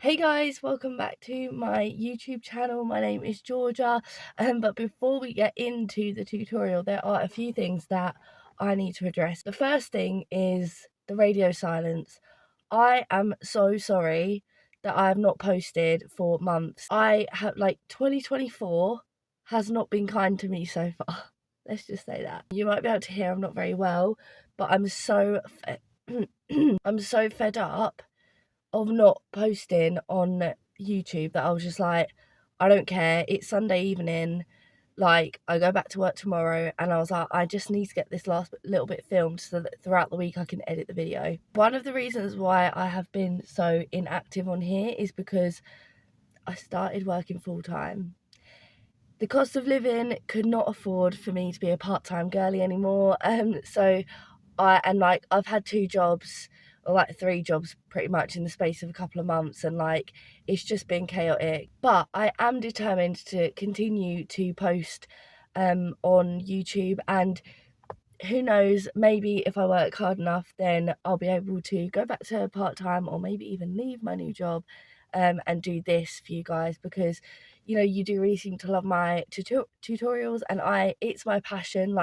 Hey guys, welcome back to my YouTube channel. My name is Georgia, but before we get into the tutorial, there are a few things that I need to address. The first thing is the radio silence. I am so sorry that I have not posted for months. I have 2024 has not been kind to me so far. Let's just say that. You might be able to hear I'm not very well, but I'm so I'm so fed up of not posting on YouTube that I was just like, I don't care, it's Sunday evening, like, I go back to work tomorrow, and I was like, I just need to get this last little bit filmed so that throughout the week I can edit the video. One of the reasons why I have been so inactive on here is because I started working full-time. The cost of living could not afford for me to be a part-time girly anymore, so I've had 2 jobs, or 3 jobs pretty much in the space of a couple of months, and it's just been chaotic. But I am determined to continue to post on YouTube, and who knows, maybe if I work hard enough, then I'll be able to go back to part-time, or maybe even leave my new job and do this for you guys, because you do really seem to love my tutorials, and it's my passion,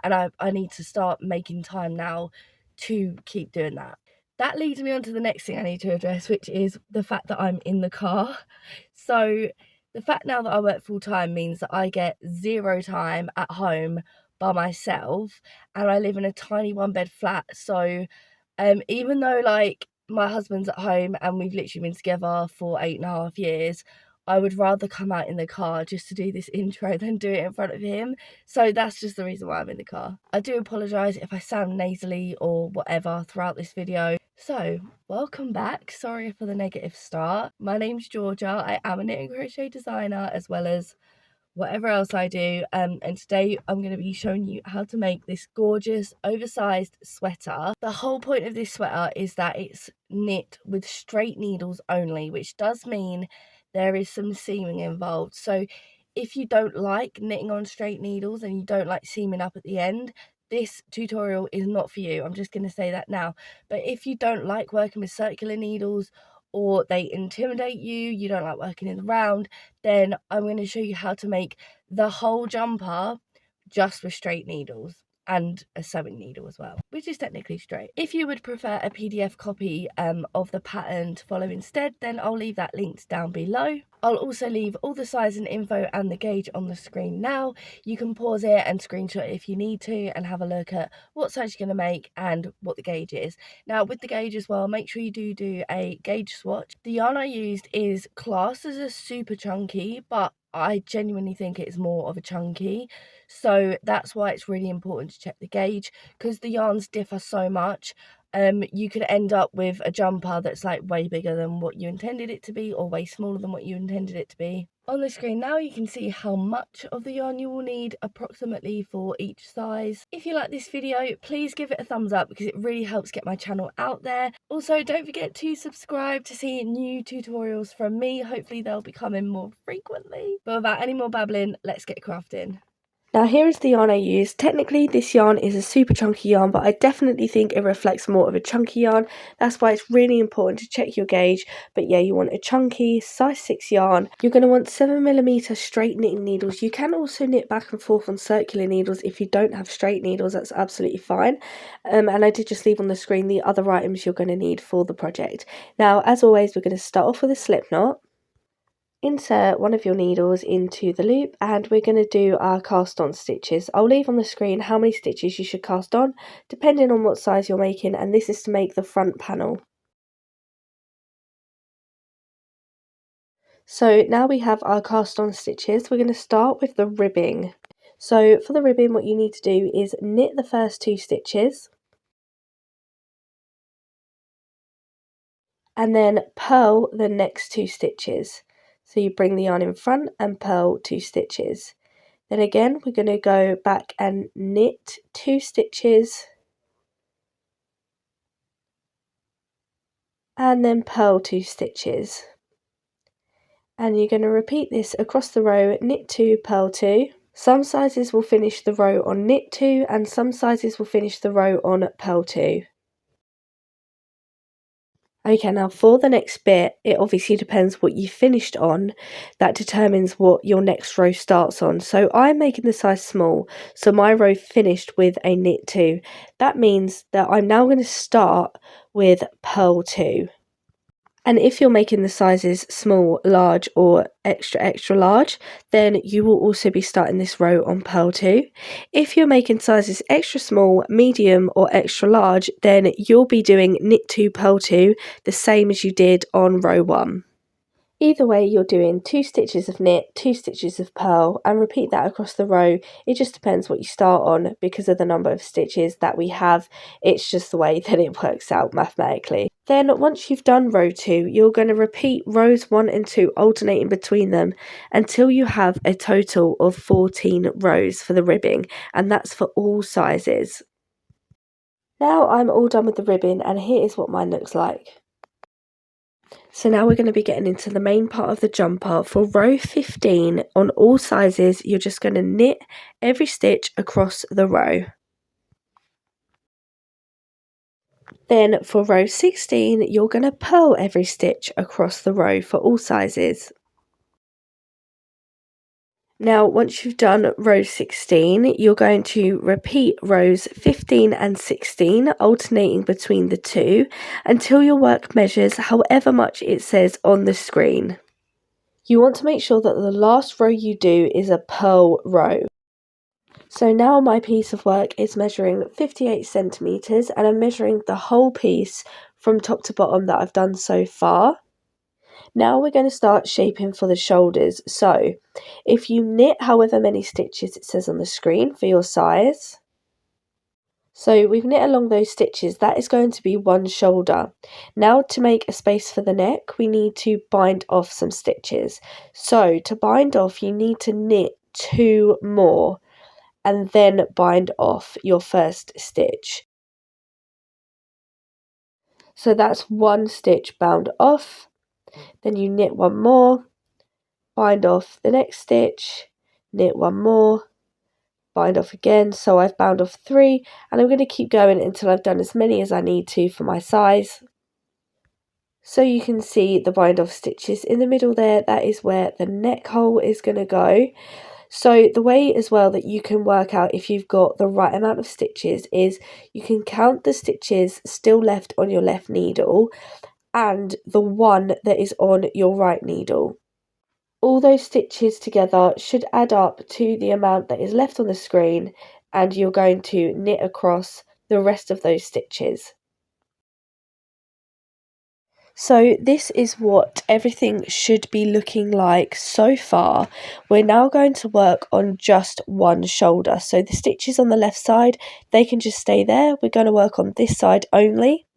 and I need to start making time now to keep doing that. That leads me on to the next thing I need to address, which is the fact that I'm in the car. So the fact now that I work full-time means that I get 0 time at home by myself, and I live in a tiny 1-bed flat. So even though my husband's at home and we've literally been together for 8.5 years, I would rather come out in the car just to do this intro than do it in front of him. So that's just the reason why I'm in the car. I do apologise if I sound nasally or whatever throughout this video. So, welcome back. Sorry for the negative start. My name's Georgia. I am a knit and crochet designer, as well as whatever else I do, and today I'm going to be showing you how to make this gorgeous oversized sweater. The whole point of this sweater is that it's knit with straight needles only, which does mean there is some seaming involved. So if you don't like knitting on straight needles and you don't like seaming up at the end, this tutorial is not for you. I'm just going to say that now. But if you don't like working with circular needles, or they intimidate you, you don't like working in the round, then I'm going to show you how to make the whole jumper just with straight needles, and a sewing needle as well, which is technically straight. If you would prefer a PDF copy of the pattern to follow instead, then I'll leave that linked down below. I'll also leave all the size and info and the gauge on the screen now. You can pause it and screenshot if you need to and have a look at what size you're going to make and what the gauge is. Now with the gauge as well, make sure you do a gauge swatch. The yarn I used is classed as a super chunky, but I genuinely think it's more of a chunky, so that's why it's really important to check the gauge, because the yarns differ so much. You could end up with a jumper that's way bigger than what you intended it to be, or way smaller than what you intended it to be. On the screen now you can see how much of the yarn you will need approximately for each size. If you like this video, please give it a thumbs up because it really helps get my channel out there. Also, don't forget to subscribe to see new tutorials from me. Hopefully they'll be coming more frequently. But without any more babbling, let's get crafting. Now here is the yarn I used. Technically this yarn is a super chunky yarn, but I definitely think it reflects more of a chunky yarn. That's why it's really important to check your gauge. But yeah, you want a chunky size 6 yarn. You're going to want 7mm straight knitting needles. You can also knit back and forth on circular needles if you don't have straight needles. That's absolutely fine. And I did just leave on the screen the other items you're going to need for the project. Now as always, we're going to start off with a slip knot. Insert one of your needles into the loop, and we're going to do our cast on stitches. I'll leave on the screen how many stitches you should cast on depending on what size you're making, and this is to make the front panel. So now we have our cast on stitches. We're going to start with the ribbing. So for the ribbing, what you need to do is knit the first 2 stitches and then purl the next 2 stitches. So you bring the yarn in front and purl 2 stitches. Then again, we're going to go back and knit 2 stitches and then purl 2 stitches. And you're going to repeat this across the row, knit 2, purl 2. Some sizes will finish the row on knit 2 and some sizes will finish the row on purl 2. Okay, now for the next bit, it obviously depends what you finished on. That determines what your next row starts on. So I'm making the size small, so my row finished with a knit 2. That means that I'm now going to start with purl 2. And if you're making the sizes small, large, or extra, extra large, then you will also be starting this row on purl 2. If you're making sizes extra small, medium, or extra large, then you'll be doing knit 2, purl 2, the same as you did on row 1. Either way, you're doing 2 stitches of knit, 2 stitches of purl, and repeat that across the row. It just depends what you start on because of the number of stitches that we have. It's just the way that it works out mathematically. Then once you've done row 2, you're going to repeat rows 1 and 2, alternating between them until you have a total of 14 rows for the ribbing, and that's for all sizes. Now I'm all done with the ribbing, and here is what mine looks like. So now we're going to be getting into the main part of the jumper. For row 15, on all sizes, you're just going to knit every stitch across the row. Then for row 16, you're going to purl every stitch across the row for all sizes. Now, once you've done row 16, you're going to repeat rows 15 and 16, alternating between the two, until your work measures however much it says on the screen. You want to make sure that the last row you do is a purl row. So now my piece of work is measuring 58 centimetres, and I'm measuring the whole piece from top to bottom that I've done so far. Now we're going to start shaping for the shoulders. So if you knit however many stitches it says on the screen for your size, so we've knit along those stitches, that is going to be one shoulder. Now to make a space for the neck, we need to bind off some stitches. So to bind off, you need to knit 2 more and then bind off your first stitch. So that's 1 stitch bound off. Then you knit 1 more, bind off the next stitch, knit 1 more, bind off again. So I've bound off 3, and I'm going to keep going until I've done as many as I need to for my size. So you can see the bind off stitches in the middle there, that is where the neck hole is going to go. So the way as well that you can work out if you've got the right amount of stitches is you can count the stitches still left on your left needle and the one that is on your right needle. All those stitches together should add up to the amount that is left on the screen, and you're going to knit across the rest of those stitches. So this is what everything should be looking like so far. We're now going to work on just one shoulder. So the stitches on the left side, they can just stay there. We're going to work on this side only.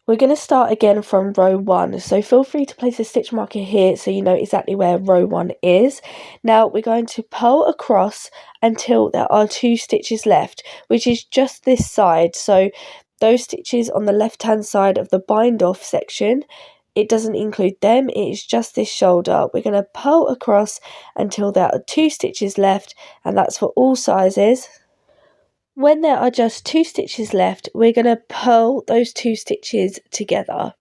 We're going to start again from row 1, so feel free to place a stitch marker here so you know exactly where row 1 is. Now we're going to purl across until there are 2 stitches left, which is just this side. So those stitches on the left hand side of the bind off section, it doesn't include them, it is just this shoulder. We're going to purl across until there are 2 stitches left, and that's for all sizes. When there are just 2 stitches left, we're going to purl those 2 stitches together.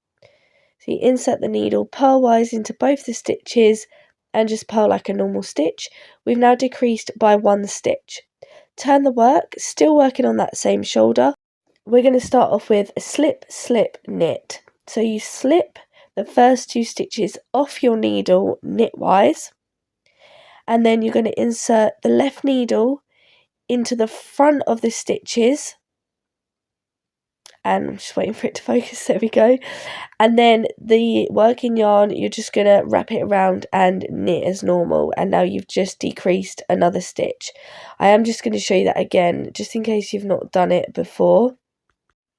So you insert the needle purlwise into both the stitches and just purl like a normal stitch. We've now decreased by 1 stitch. Turn the work, still working on that same shoulder. We're going to start off with a slip, slip, knit. So you slip the first 2 stitches off your needle knitwise, and then you're going to insert the left needle into the front of the stitches, and I'm just waiting for it to focus, there we go, and then the working yarn, you're just going to wrap it around and knit as normal, and now you've just decreased another stitch. I am just going to show you that again, just in case you've not done it before.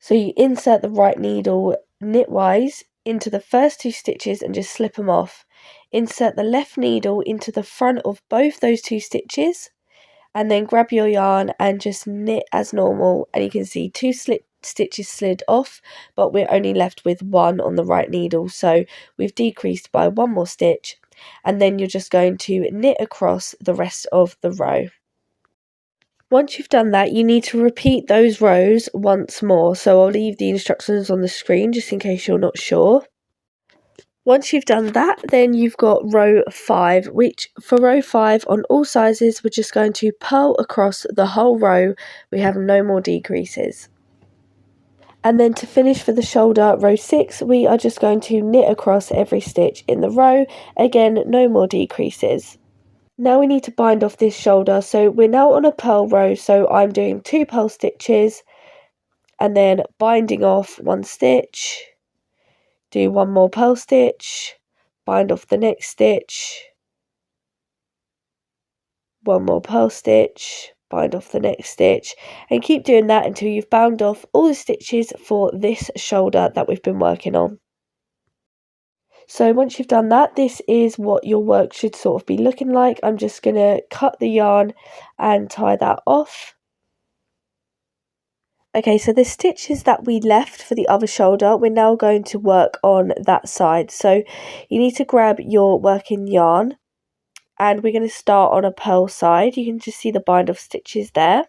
So you insert the right needle knitwise into the first 2 stitches and just slip them off. Insert the left needle into the front of both those 2 stitches, and then grab your yarn and just knit as normal, and you can see 2 stitches slid off, but we're only left with 1 on the right needle, so we've decreased by 1 more stitch, and then you're just going to knit across the rest of the row. Once you've done that, you need to repeat those rows once more. So I'll leave the instructions on the screen just in case you're not sure. Once you've done that, then you've got row 5, which for row 5 on all sizes, we're just going to purl across the whole row. We have no more decreases. And then to finish for the shoulder, row 6, we are just going to knit across every stitch in the row. Again, no more decreases. Now we need to bind off this shoulder, so we're now on a purl row, so I'm doing 2 purl stitches and then binding off 1 stitch, do 1 more purl stitch, bind off the next stitch, 1 more purl stitch, bind off the next stitch, and keep doing that until you've bound off all the stitches for this shoulder that we've been working on. So once you've done that, this is what your work should sort of be looking like. I'm just going to cut the yarn and tie that off. Okay, so the stitches that we left for the other shoulder, we're now going to work on that side. So you need to grab your working yarn and we're going to start on a purl side. You can just see the bind off stitches there.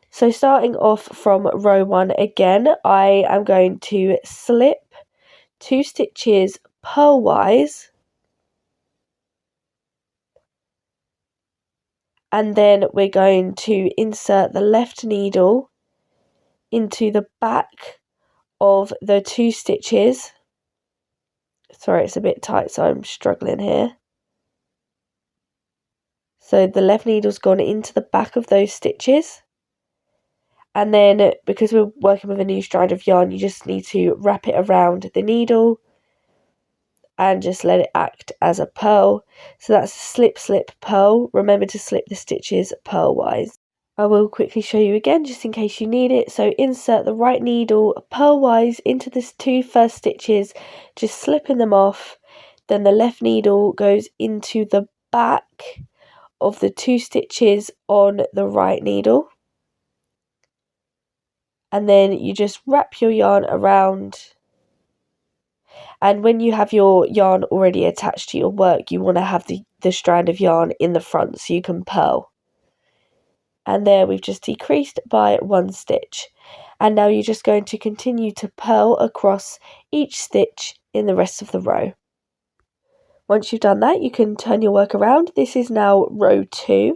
So starting off from row 1 again, I am going to slip 2 stitches purlwise. And then we're going to insert the left needle into the back of the 2 stitches. Sorry, it's a bit tight, so I'm struggling here. So the left needle's gone into the back of those stitches. And then, because we're working with a new strand of yarn, you just need to wrap it around the needle and just let it act as a purl. So that's slip, slip, purl. Remember to slip the stitches purlwise. I will quickly show you again just in case you need it. So insert the right needle purlwise into the 2 first stitches, just slipping them off. Then the left needle goes into the back of the 2 stitches on the right needle. And then you just wrap your yarn around. And when you have your yarn already attached to your work, you want to have the strand of yarn in the front so you can purl. And there we've just decreased by 1 stitch. And now you're just going to continue to purl across each stitch in the rest of the row. Once you've done that, you can turn your work around. This is now row 2.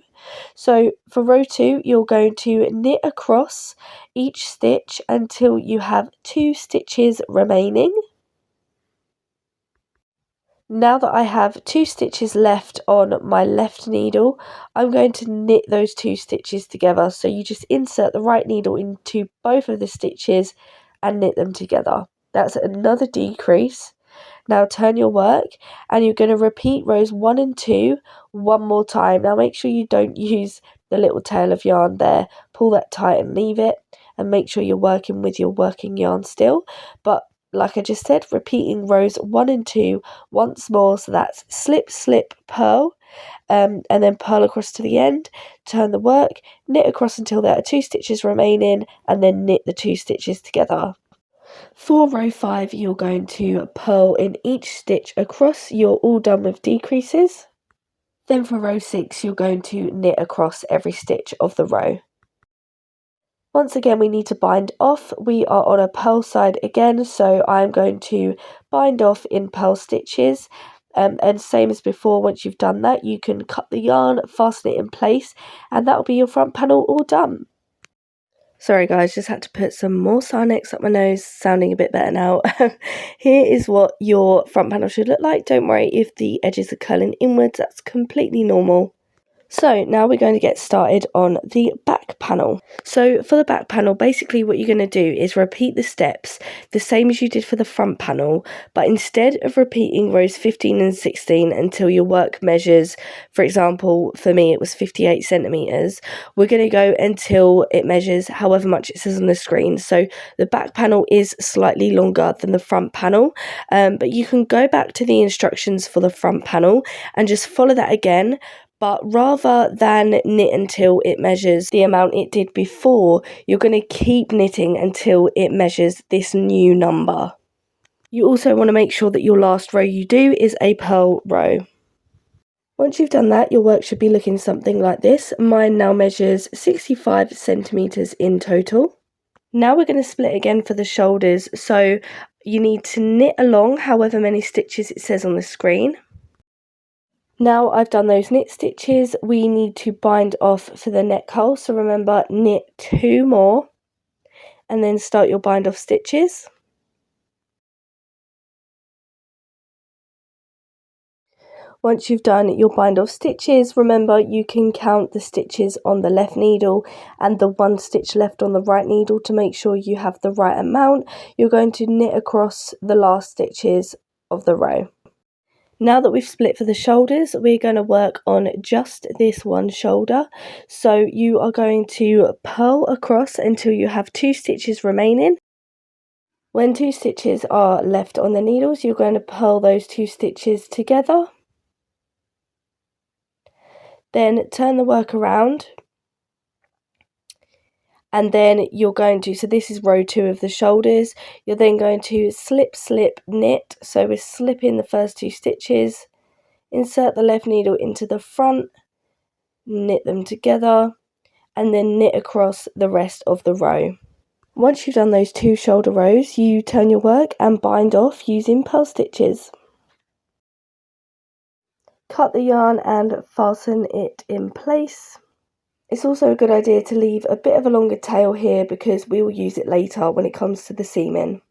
So for row 2, you're going to knit across each stitch until you have 2 stitches remaining. Now that I have 2 stitches left on my left needle, I'm going to knit those 2 stitches together. So you just insert the right needle into both of the stitches and knit them together. That's another decrease. Now turn your work and you're going to repeat rows 1 and 2 one more time. Now make sure you don't use the little tail of yarn there. Pull that tight and leave it, and make sure you're working with your working yarn still. But like I just said, repeating rows 1 and 2 once more. So that's slip, slip, purl, and then purl across to the end. Turn the work, knit across until there are 2 stitches remaining, and then knit the 2 stitches together. For row 5, you're going to purl in each stitch across. You're all done with decreases. Then for row 6, you're going to knit across every stitch of the row. Once again, we need to bind off. We are on a purl side again, so I'm going to bind off in purl stitches. And same as before, once you've done that, you can cut the yarn, fasten it in place, and that'll be your front panel all done. Sorry guys, just had to put some more Sinex up my nose, sounding a bit better now. Here is what your front panel should look like. Don't worry if the edges are curling inwards, that's completely normal. So now we're going to get started on the back panel. So for the back panel, basically what you're going to do is repeat the steps the same as you did for the front panel, but instead of repeating rows 15 and 16 until your work measures, for example, for me it was 58 centimeters, we're going to go until it measures however much it says on the screen. So the back panel is slightly longer than the front panel, but you can go back to the instructions for the front panel and just follow that again. But rather than knit until it measures the amount it did before, you're going to keep knitting until it measures this new number. You also want to make sure that your last row you do is a purl row. Once you've done that, your work should be looking something like this. Mine now measures 65 centimetres in total. Now we're going to split again for the shoulders, so you need to knit along however many stitches it says on the screen. Now I've done those knit stitches, we need to bind off for the neck hole, so remember, knit 2 more and then start your bind off stitches. Once you've done your bind off stitches, remember you can count the stitches on the left needle and the 1 stitch left on the right needle to make sure you have the right amount. You're going to knit across the last stitches of the row. Now that we've split for the shoulders, we're going to work on just this one shoulder. So you are going to purl across until you have 2 stitches remaining. When 2 stitches are left on the needles, you're going to purl those 2 stitches together. Then turn the work around, and then you're going to, so this is row 2 of the shoulders, you're then going to slip, slip, knit. So we're slipping the first 2 stitches, insert the left needle into the front, knit them together, and then knit across the rest of the row. Once you've done those 2 shoulder rows, you turn your work and bind off using purl stitches. Cut the yarn and fasten it in place. It's also a good idea to leave a bit of a longer tail here because we will use it later when it comes to the seaming.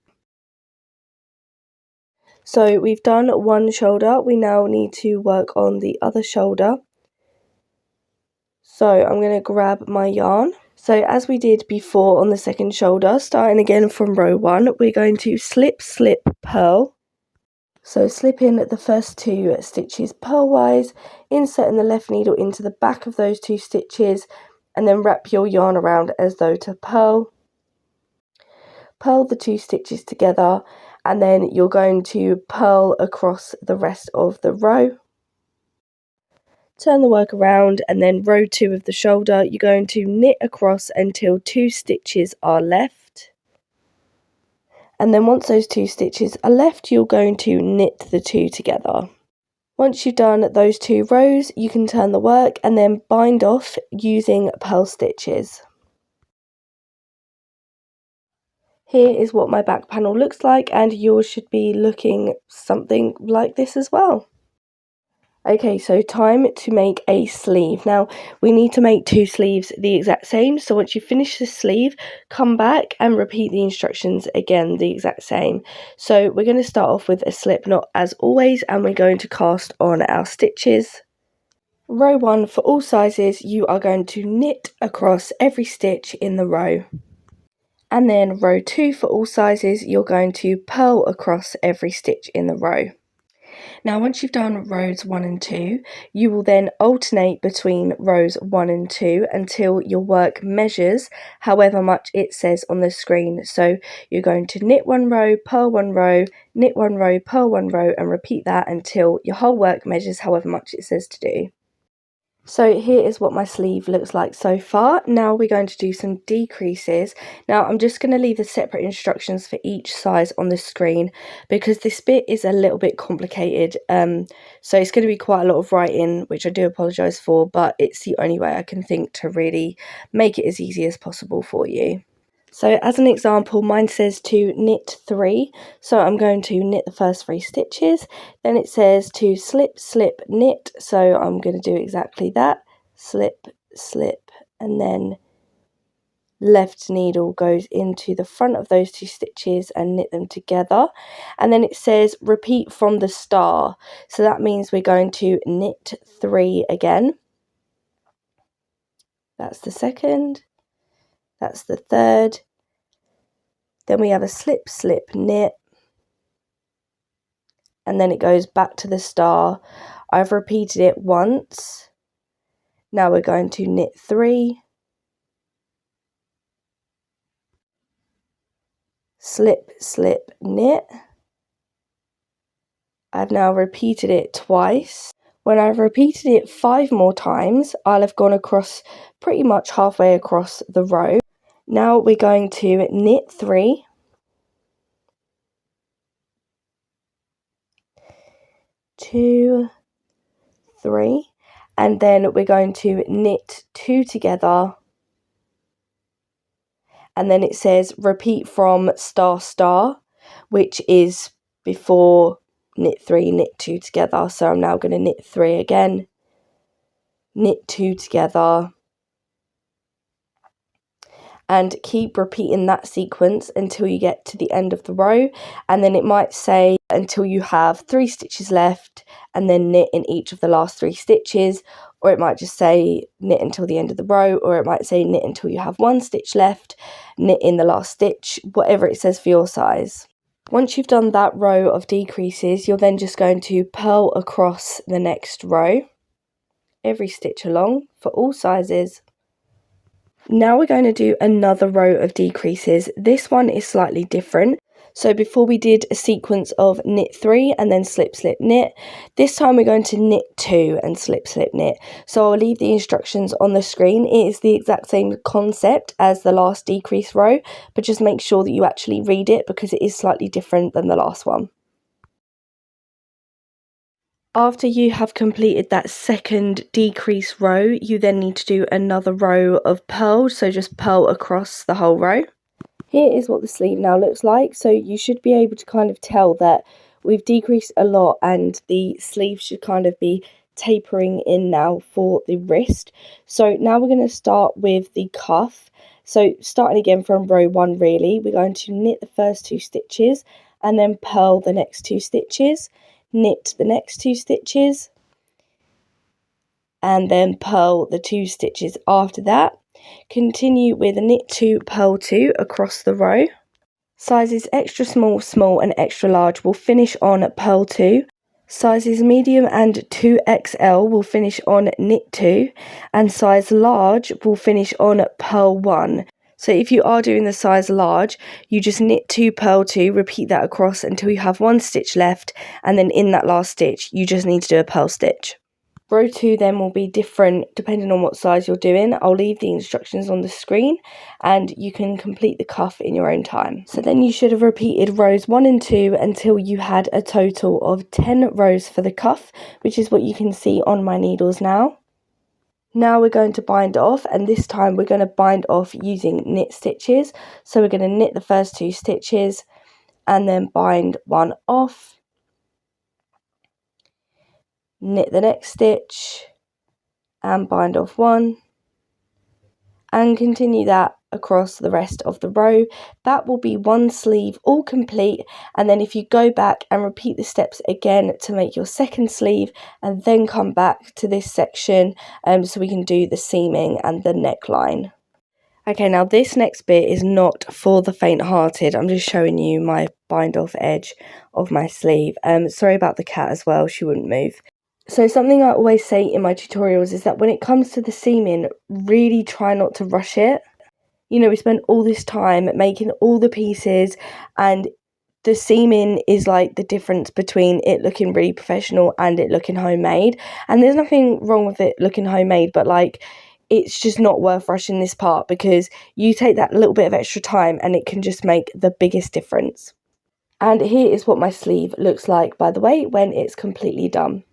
So we've done one shoulder, we now need to work on the other shoulder. So I'm going to grab my yarn. So as we did before on the second shoulder, starting again from row 1, we're going to slip, slip, purl. So slip in the first 2 stitches purlwise, inserting the left needle into the back of those 2 stitches, and then wrap your yarn around as though to purl. Purl the 2 stitches together, and then you're going to purl across the rest of the row. Turn the work around, and then row 2 of the shoulder, you're going to knit across until 2 stitches are left. And then once those 2 stitches are left, you're going to knit the 2 together. Once you've done those 2 rows, you can turn the work and then bind off using purl stitches. Here is what my back panel looks like, and yours should be looking something like this as well. Okay, so time to make a sleeve. Now, we need to make 2 sleeves the exact same, so once you finish the sleeve, come back and repeat the instructions again the exact same. So we're going to start off with a slip knot as always, and we're going to cast on our stitches. Row 1 for all sizes, you are going to knit across every stitch in the row. And then row 2 for all sizes, you're going to purl across every stitch in the row. Now once you've done rows 1 and 2, you will then alternate between rows 1 and 2 until your work measures however much it says on the screen. So you're going to knit 1 row, purl 1 row, knit 1 row, purl 1 row, and repeat that until your whole work measures however much it says to do. So here is what my sleeve looks like so far. Now we're going to do some decreases. Now I'm just going to leave the separate instructions for each size on the screen because this bit is a little bit complicated. So it's going to be quite a lot of writing, which I do apologise for, but it's the only way I can think to really make it as easy as possible for you. So as an example, mine says to knit 3, so I'm going to knit the first 3 stitches. Then it says to slip, slip, knit, so I'm going to do exactly that. Slip, slip, and then left needle goes into the front of those 2 stitches and knit them together. And then it says repeat from the star, so that means we're going to knit 3 again. That's the second. That's the third. Then we have a slip, slip, knit, and then it goes back to the star. I've repeated it once. Now we're going to knit 3, slip, slip, knit. I've now repeated it twice. When I've repeated it 5 more times, I'll have gone across pretty much halfway across the row. Now we're going to knit 3, 2, 3, and then we're going to knit 2 together, and then it says repeat from star star, which is before knit 3, knit 2 together. So I'm now going to knit 3 again, knit 2 together, and keep repeating that sequence until you get to the end of the row. And then it might say until you have 3 stitches left, and then knit in each of the last 3 stitches, or it might just say knit until the end of the row, or it might say knit until you have 1 stitch left, knit in the last stitch, whatever it says for your size. Once you've done that row of decreases, you're then just going to purl across the next row, every stitch along for all sizes. Now we're going to do another row of decreases. This one is slightly different. So before we did a sequence of knit 3 and then slip slip knit, this time we're going to knit 2 and slip slip knit. So I'll leave the instructions on the screen. It is the exact same concept as the last decrease row, but just make sure that you actually read it because it is slightly different than the last one. After you have completed that second decrease row, you then need to do another row of purls, so just purl across the whole row. Here is what the sleeve now looks like, so you should be able to kind of tell that we've decreased a lot and the sleeve should kind of be tapering in now for the wrist. So now we're going to start with the cuff. So starting again from row 1 really, we're going to knit the first 2 stitches and then purl the next 2 stitches. Knit the next 2 stitches and then purl the 2 stitches after that. Continue with a knit 2, purl 2 across the row. Sizes extra small, small and extra large will finish on purl 2. Sizes medium and 2XL will finish on knit 2, and size large will finish on purl 1. So if you are doing the size large, you just knit 2, purl 2, repeat that across until you have 1 stitch left, and then in that last stitch you just need to do a purl stitch. Row 2 then will be different depending on what size you're doing. I'll leave the instructions on the screen and you can complete the cuff in your own time. So then you should have repeated rows 1 and 2 until you had a total of 10 rows for the cuff, which is what you can see on my needles now. Now we're going to bind off, and this time we're going to bind off using knit stitches. So we're going to knit the first 2 stitches and then bind 1 off. Knit the next stitch and bind off 1, and continue that across the rest of the row. That will be 1 sleeve all complete, and then if you go back and repeat the steps again to make your second sleeve, and then come back to this section so we can do the seaming and the neckline. Okay, now this next bit is not for the faint-hearted. I'm just showing you my bind off edge of my sleeve. Sorry about the cat as well, she wouldn't move. So something I always say in my tutorials is that when it comes to the seaming, really try not to rush it. You know, we spent all this time making all the pieces, and the seaming is like the difference between it looking really professional and it looking homemade. And there's nothing wrong with it looking homemade, but like, it's just not worth rushing this part because you take that little bit of extra time and it can just make the biggest difference. And here is what my sleeve looks like, by the way, when it's completely done.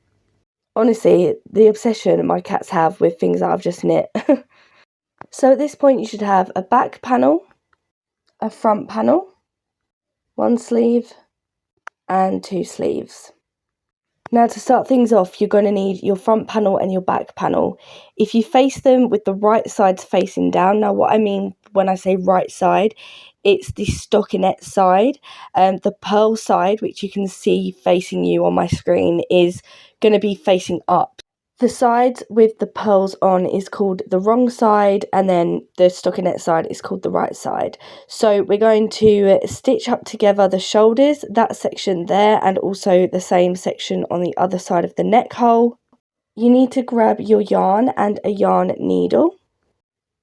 Honestly, the obsession my cats have with things that I've just knit. So at this point you should have a back panel, a front panel, 1 sleeve and 2 sleeves. Now to start things off, you're going to need your front panel and your back panel. If you face them with the right sides facing down, now what I mean when I say right side, it's the stockinette side. The purl side, which you can see facing you on my screen, is going to be facing up. The side with the pearls on is called the wrong side, and then the stockinette side is called the right side. So we're going to stitch up together the shoulders, that section there, and also the same section on the other side of the neck hole. You need to grab your yarn and a yarn needle.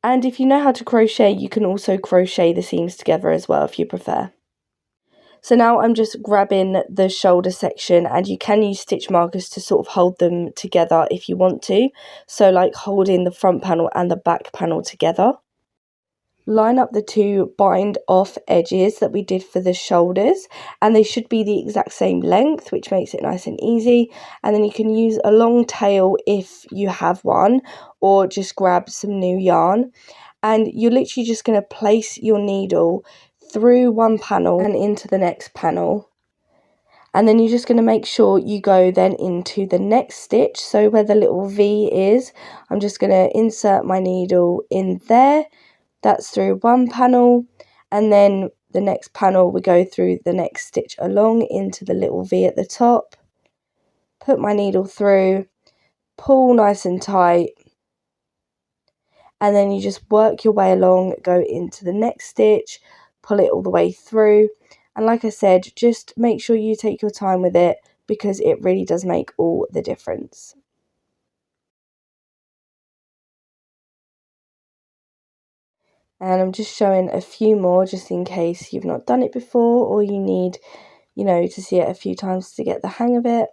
And if you know how to crochet, you can also crochet the seams together as well if you prefer. So now I'm just grabbing the shoulder section, and you can use stitch markers to sort of hold them together if you want to. So like holding the front panel and the back panel together. line up the two bind off edges that we did for the shoulders, and they should be the exact same length, which makes it nice and easy. And then you can use a long tail if you have one, or just grab some new yarn, and you're literally just going to place your needle through one panel and into the next panel. And then you're just going to make sure you go then into the next stitch. So where the little V is, I'm just going to insert my needle in there. That's through one panel, and then the next panel we go through the next stitch along into the little V at the top, put my needle through, pull nice and tight, and then you just work your way along, go into the next stitch, pull it all the way through. And like I said, just make sure you take your time with it, because it really does make all the difference. And I'm just showing a few more just in case you've not done it before, or you need, to see it a few times to get the hang of it.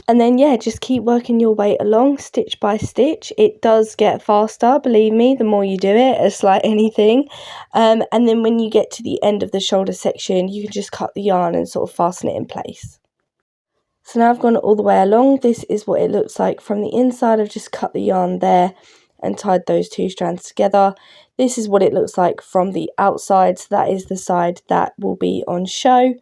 And then, yeah, just keep working your way along stitch by stitch. It does get faster, believe me, the more you do it. It's like anything. And then when you get to the end of the shoulder section, you can just cut the yarn and sort of fasten it in place. So now I've gone all the way along. This is what it looks like from the inside. I've just cut the yarn there and tied those two strands together. This is what it looks like from the outside. So that is the side that will be on show.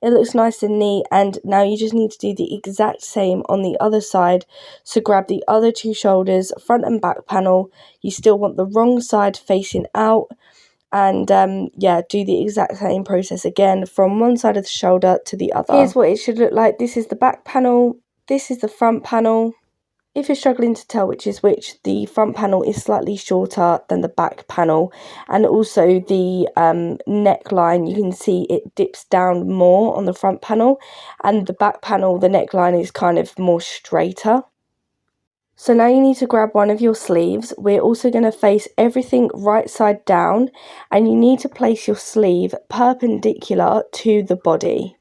It looks nice and neat, and now you just need to do the exact same on the other side. So grab the other two shoulders, front and back panel. You still want the wrong side facing out, and yeah, do the exact same process again from one side of the shoulder to the other. Here's what it should look like. This is the back panel, this is the front panel. If you're struggling to tell which is which, the front panel is slightly shorter than the back panel, and also the neckline, you can see it dips down more on the front panel, and the back panel, the neckline is kind of more straighter. So now you need to grab one of your sleeves. We're also going to face everything right side down, and you need to place your sleeve perpendicular to the body.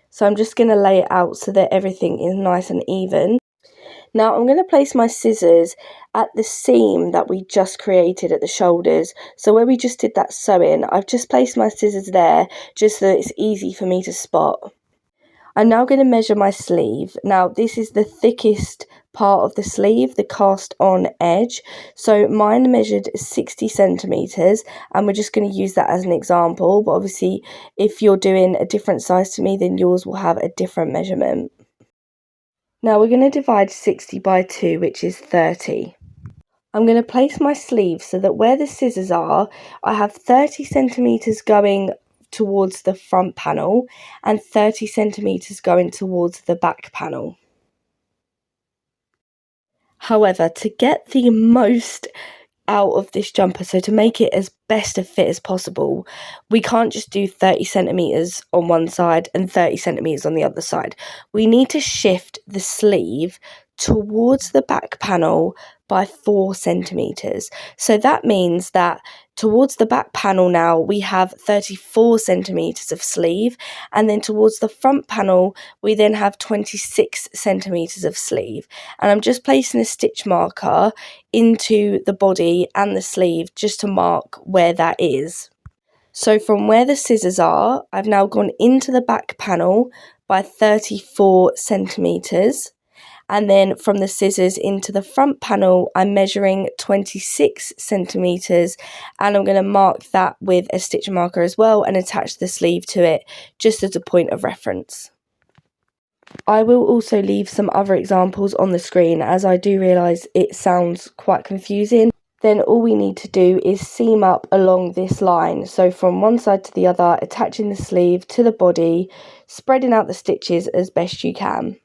So I'm just going to lay it out so that everything is nice and even. Now I'm going to place my scissors at the seam that we just created at the shoulders. So where we just did that sewing, I've just placed my scissors there just so that it's easy for me to spot. I'm now going to measure my sleeve. Now this is the thickest part of the sleeve, the cast on edge. So mine measured 60 centimeters, and we're just going to use that as an example. But obviously if you're doing a different size to me, then yours will have a different measurement. Now we're going to divide 60 by 2, which is 30. I'm going to place my sleeve so that where the scissors are, I have 30 centimeters going towards the front panel and 30 centimeters going towards the back panel. However, to get the most out of this jumper, so to make it as best a fit as possible, we can't just do 30 centimeters on one side and 30 centimeters on the other side. We need to shift the sleeve towards the back panel by 4 centimeters. So that means that towards the back panel now we have 34 centimeters of sleeve, and then towards the front panel we then have 26 centimeters of sleeve. And I'm just placing a stitch marker into the body and the sleeve just to mark where that is. So from where the scissors are, I've now gone into the back panel by 34 centimeters. And then from the scissors into the front panel, I'm measuring 26 centimeters, and I'm going to mark that with a stitch marker as well and attach the sleeve to it just as a point of reference. I will also leave some other examples on the screen, as I do realise it sounds quite confusing. Then all we need to do is seam up along this line, so from one side to the other, attaching the sleeve to the body, spreading out the stitches as best you can.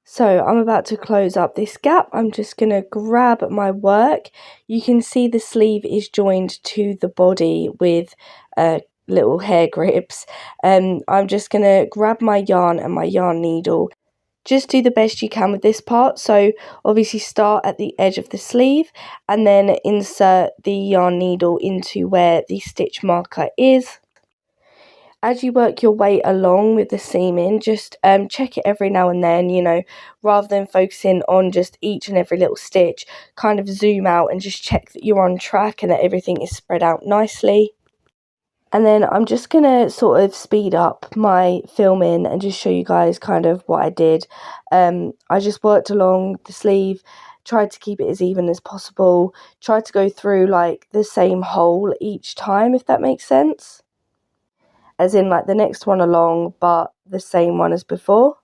So I'm about to close up this gap. I'm just going to grab my work. You can see the sleeve is joined to the body with little hair grips. I'm just going to grab my yarn and my yarn needle. Just do the best you can with this part. So obviously start at the edge of the sleeve and then insert the yarn needle into where the stitch marker is. As you work your way along with the seaming, just check it every now and then, you know, rather than focusing on just each and every little stitch, kind of zoom out and just check that you're on track and that everything is spread out nicely. And then I'm just going to sort of speed up my filming and just show you guys kind of what I did. I just worked along the sleeve, tried to keep it as even as possible, tried to go through like the same hole each time, if that makes sense. As in like the next one along, but the same one as before.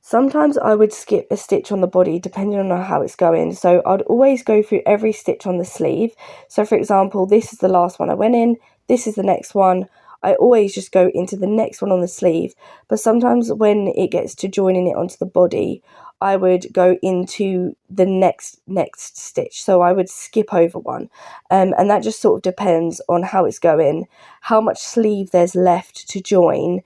Sometimes I would skip a stitch on the body depending on how it's going, so I'd always go through every stitch on the sleeve. So for example, this is the last one I went in, this is the next one. I always just go into the next one on the sleeve, but sometimes when it gets to joining it onto the body, I would go into the next stitch, so I would skip over one, and that just sort of depends on how it's going, how much sleeve there's left to join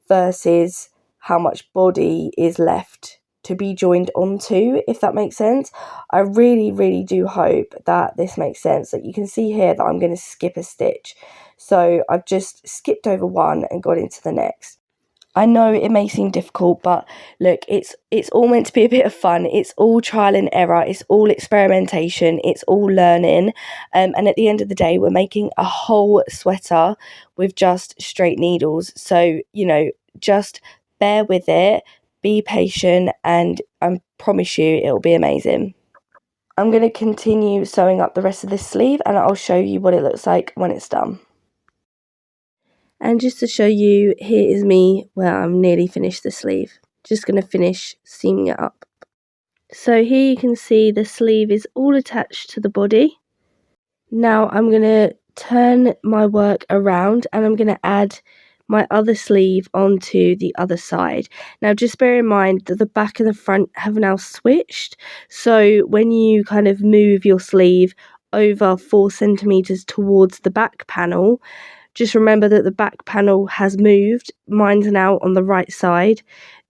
versus how much body is left to be joined onto, if that makes sense. I really do hope that this makes sense, that you can see here that I'm going to skip a stitch. So I've just skipped over one and got into the next. I know it may seem difficult, but look, it's all meant to be a bit of fun. It's all trial and error. It's all experimentation. It's all learning. And at the end of the day, we're making a whole sweater with just straight needles. So, you know, just bear with it, be patient, and I promise you it'll be amazing. I'm going to continue sewing up the rest of this sleeve and I'll show you what it looks like when it's done. And just to show you, here is me where I'm nearly finished the sleeve. Just going to finish seaming it up. So here you can see the sleeve is all attached to the body. Now I'm going to turn my work around and I'm going to add my other sleeve onto the other side. Now just bear in mind that the back and the front have now switched. So when you kind of move your sleeve over 4 centimeters towards the back panel, just remember that the back panel has moved. Mine's now on the right side,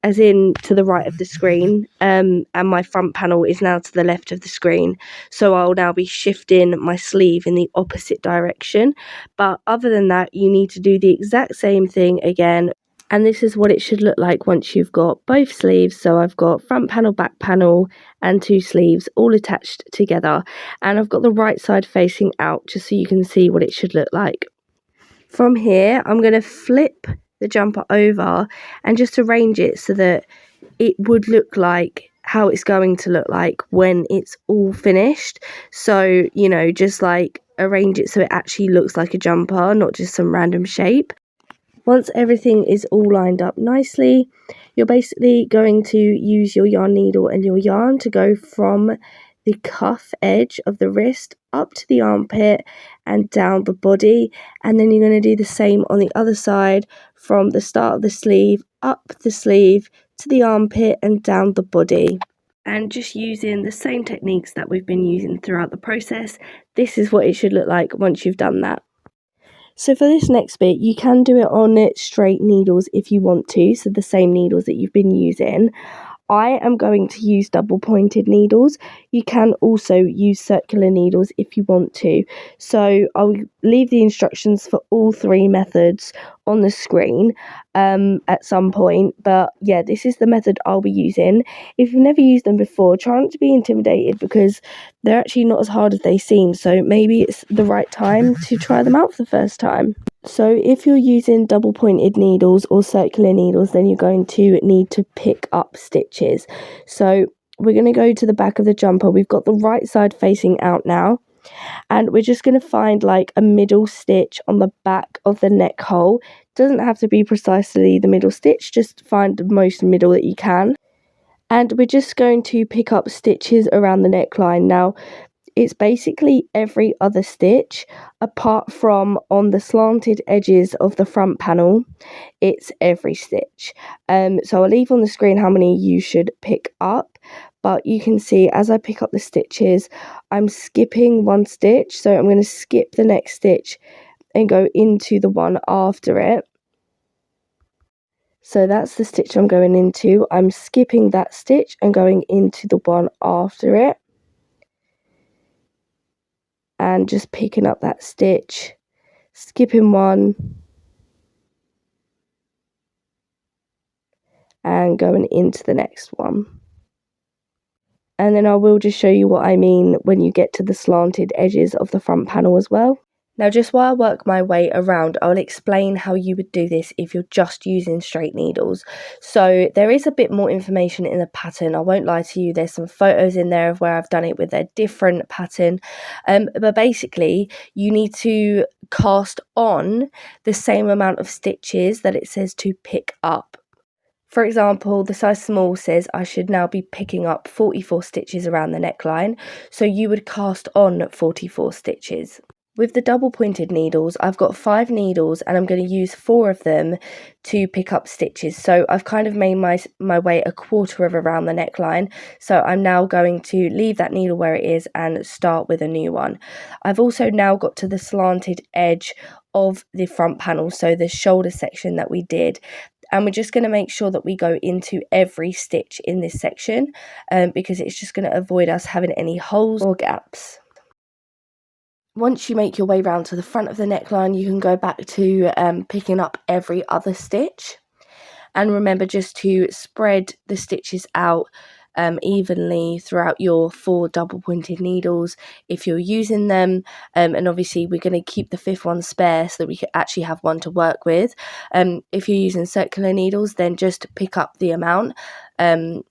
as in to the right of the screen, and my front panel is now to the left of the screen. So I'll now be shifting my sleeve in the opposite direction. But other than that, you need to do the exact same thing again. And this is what it should look like once you've got both sleeves. So I've got front panel, back panel, and 2 sleeves all attached together. And I've got the right side facing out, just so you can see what it should look like. From here, I'm going to flip the jumper over and just arrange it so that it would look like how it's going to look like when it's all finished. So, you know, just like arrange it so it actually looks like a jumper, not just some random shape. Once everything is all lined up nicely, you're basically going to use your yarn needle and your yarn to go from the cuff edge of the wrist up to the armpit and down the body, and then you're going to do the same on the other side from the start of the sleeve up the sleeve to the armpit and down the body. And just using the same techniques that we've been using throughout the process, this is what it should look like once you've done that. So for this next bit, you can do it on straight needles if you want to, so the same needles that you've been using. I am going to use double pointed needles. You can also use circular needles if you want to. So I'll leave the instructions for all 3 methods on the screen at some point. But yeah, this is the method I'll be using. If you've never used them before, try not to be intimidated because they're actually not as hard as they seem. So maybe it's the right time to try them out for the first time. So if you're using double pointed needles or circular needles, then you're going to need to pick up stitches. So we're going to go to the back of the jumper. We've got the right side facing out now, and we're just going to find like a middle stitch on the back of the neck hole. It doesn't have to be precisely the middle stitch, just find the most middle that you can. And we're just going to pick up stitches around the neckline. Now, it's basically every other stitch apart from on the slanted edges of the front panel. It's every stitch. So I'll leave on the screen how many you should pick up, but you can see as I pick up the stitches, I'm skipping one stitch. So I'm going to skip the next stitch and go into the one after it. So that's the stitch I'm going into. I'm skipping that stitch and going into the one after it. and just picking up that stitch, skipping one and going into the next one. And then I will just show you what I mean when you get to the slanted edges of the front panel as well. Now, just while I work my way around, I'll explain how you would do this if you're just using straight needles. So there is a bit more information in the pattern. I won't lie to you, there's some photos in there of where I've done it with a different pattern. But basically, you need to cast on the same amount of stitches that it says to pick up. For example, the size small says I should now be picking up 44 stitches around the neckline, so you would cast on 44 stitches. With the double pointed needles, I've got 5 needles and I'm going to use 4 of them to pick up stitches. So I've kind of made my way a quarter of around the neckline. So I'm now going to leave that needle where it is and start with a new one. I've also now got to the slanted edge of the front panel, so the shoulder section that we did. And we're just going to make sure that we go into every stitch in this section because it's just going to avoid us having any holes or gaps. Once you make your way round to the front of the neckline, you can go back to picking up every other stitch. And remember just to spread the stitches out evenly throughout your 4 double pointed needles if you're using them, and obviously we're going to keep the 5th one spare so that we can actually have one to work with. If you're using circular needles, then just pick up the amount and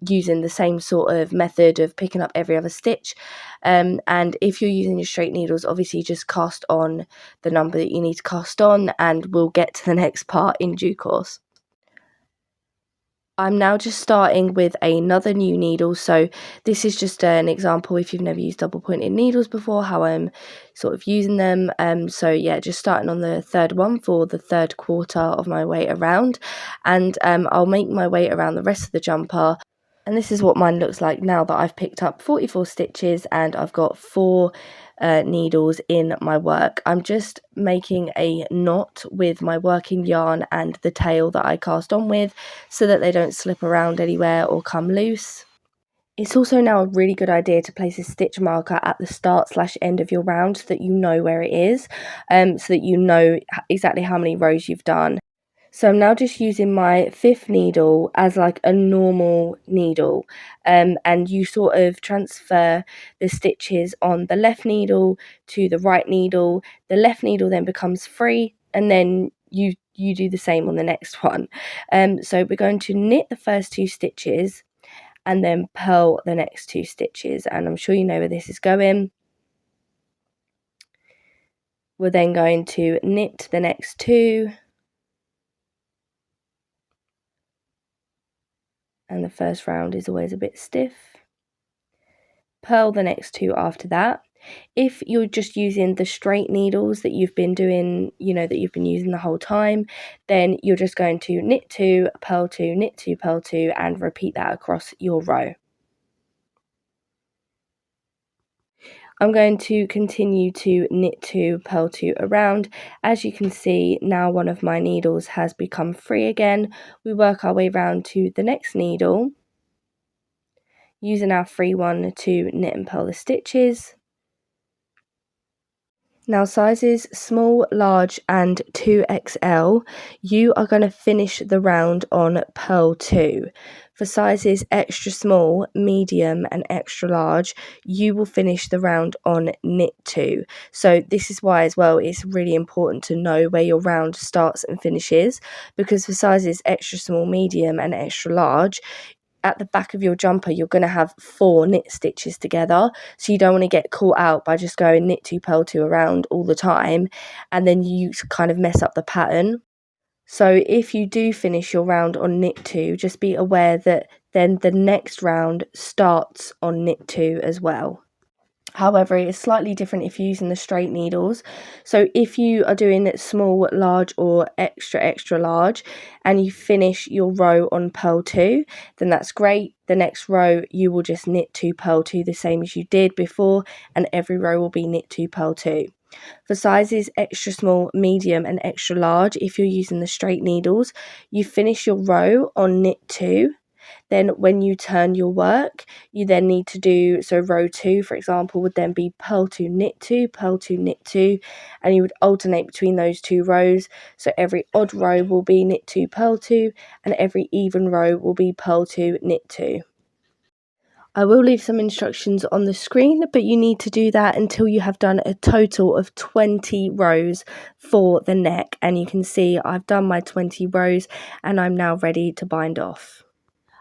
using the same sort of method of picking up every other stitch. And if you're using your straight needles, obviously just cast on the number that you need to cast on, and we'll get to the next part in due course. I'm now just starting with another new needle, so this is just an example if you've never used double pointed needles before, how I'm sort of using them. So yeah, just starting on the 3rd one for the 3rd quarter of my way around, and I'll make my way around the rest of the jumper. And this is what mine looks like now that I've picked up 44 stitches and I've got 4 needles in my work. I'm just making a knot with my working yarn and the tail that I cast on with so that they don't slip around anywhere or come loose. It's also now a really good idea to place a stitch marker at the start/end of your round so that you know where it is, so that you know exactly how many rows you've done. So I'm now just using my 5th needle as like a normal needle, and you sort of transfer the stitches on the left needle to the right needle. The left needle then becomes free, and then you do the same on the next one. So we're going to knit the first 2 stitches and then purl the next 2 stitches, and I'm sure you know where this is going. We're then going to knit the next 2. And the first round is always a bit stiff. Purl the next 2 after that. If you're just using the straight needles that you've been doing, that you've been using the whole time, then you're just going to knit 2, purl 2, knit 2, purl 2, and repeat that across your row. I'm going to continue to knit 2, purl 2 around. As you can see, now one of my needles has become free again. We work our way round to the next needle, using our free one to knit and purl the stitches. Now sizes small, large and 2XL, you are going to finish the round on purl 2. For sizes extra small, medium and extra large, you will finish the round on knit 2. So this is why as well it's really important to know where your round starts and finishes, because for sizes extra small, medium and extra large, at the back of your jumper you're going to have 4 knit stitches together, so you don't want to get caught out by just going knit 2, purl 2 around all the time and then you kind of mess up the pattern. So if you do finish your round on knit 2, just be aware that then the next round starts on knit 2 as well. However, it's slightly different if you're using the straight needles. So if you are doing small, large or extra large and you finish your row on purl 2, then that's great. The next row you will just knit 2, purl 2 the same as you did before, and every row will be knit 2, purl 2. For sizes extra small, medium and extra large, if you're using the straight needles, you finish your row on knit 2 Then when you turn your work, you then need to do, so row 2 for example would then be purl 2, knit 2, purl 2, knit 2, and you would alternate between those 2 rows. So every odd row will be knit 2, purl 2, and every even row will be purl 2, knit 2. I will leave some instructions on the screen, but you need to do that until you have done a total of 20 rows for the neck. And you can see I've done my 20 rows and I'm now ready to bind off.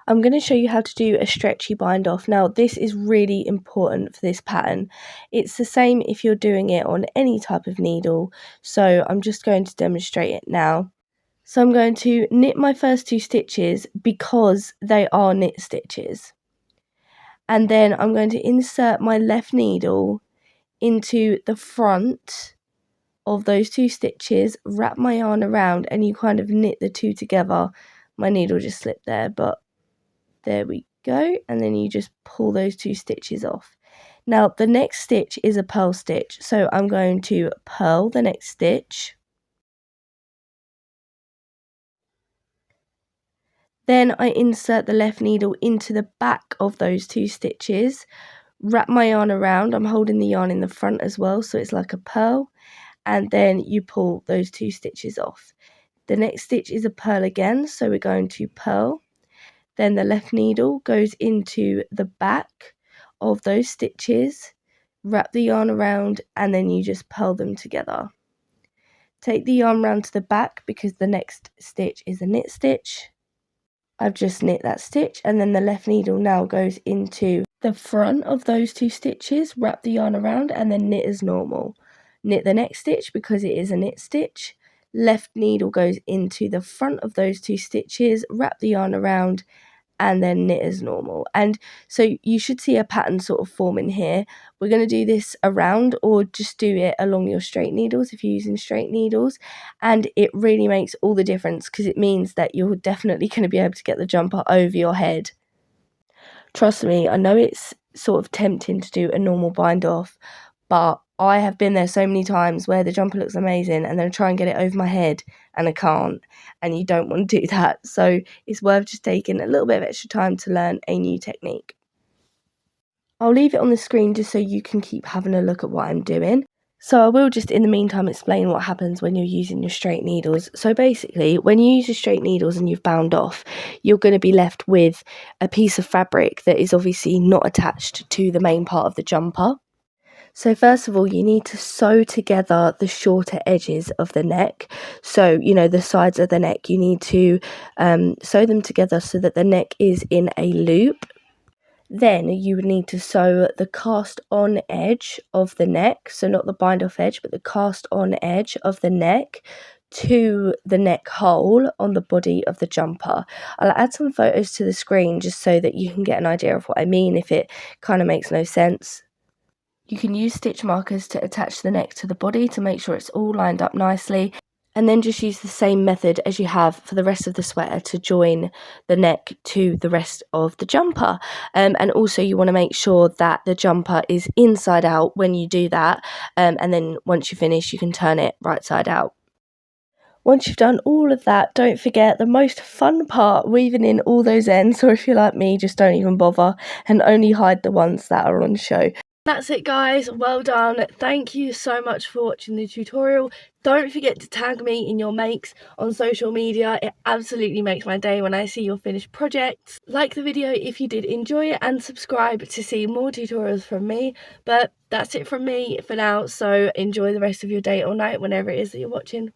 I'm going to show you how to do a stretchy bind off. Now this is really important for this pattern. It's the same if you're doing it on any type of needle. So I'm just going to demonstrate it now. So I'm going to knit my first 2 stitches because they are knit stitches. And then I'm going to insert my left needle into the front of those 2 stitches, wrap my yarn around, and you kind of knit the 2 together. My needle just slipped there, but there we go. And then you just pull those 2 stitches off. Now the next stitch is a purl stitch, so I'm going to purl the next stitch. Then I insert the left needle into the back of those 2 stitches, wrap my yarn around. I'm holding the yarn in the front as well, so it's like a purl, and then you pull those 2 stitches off. The next stitch is a purl again, so we're going to purl. Then the left needle goes into the back of those stitches, wrap the yarn around, and then you just purl them together. Take the yarn round to the back because the next stitch is a knit stitch. I've just knit that stitch, and then the left needle now goes into the front of those 2 stitches, wrap the yarn around, and then knit as normal. Knit the next stitch because it is a knit stitch. Left needle goes into the front of those 2 stitches, wrap the yarn around, and then knit as normal. And so you should see a pattern sort of forming here. We're going to do this around, or just do it along your straight needles if you're using straight needles, and it really makes all the difference because it means that you're definitely going to be able to get the jumper over your head. Trust me, I know it's sort of tempting to do a normal bind off, but I have been there so many times where the jumper looks amazing and then I try and get it over my head and I can't, and you don't want to do that. So it's worth just taking a little bit of extra time to learn a new technique. I'll leave it on the screen just so you can keep having a look at what I'm doing. So I will just in the meantime explain what happens when you're using your straight needles. So basically when you use your straight needles and you've bound off, you're going to be left with a piece of fabric that is obviously not attached to the main part of the jumper. So first of all, you need to sew together the shorter edges of the neck. So, you know, the sides of the neck, you need to sew them together so that the neck is in a loop. Then you would need to sew the cast on edge of the neck, so not the bind off edge, but the cast on edge of the neck to the neck hole on the body of the jumper. I'll add some photos to the screen just so that you can get an idea of what I mean if it kind of makes no sense. You can use stitch markers to attach the neck to the body to make sure it's all lined up nicely, and then just use the same method as you have for the rest of the sweater to join the neck to the rest of the jumper. And also you want to make sure that the jumper is inside out when you do that, and then once you finish you can turn it right side out. Once you've done all of that, don't forget the most fun part, weaving in all those ends, or if you're like me, just don't even bother and only hide the ones that are on show. That's it guys, well done. Thank you so much for watching the tutorial. Don't forget to tag me in your makes on social media. It absolutely makes my day when I see your finished projects. Like the video if you did enjoy it and subscribe to see more tutorials from me. But that's it from me for now, so enjoy the rest of your day or night whenever it is that you're watching.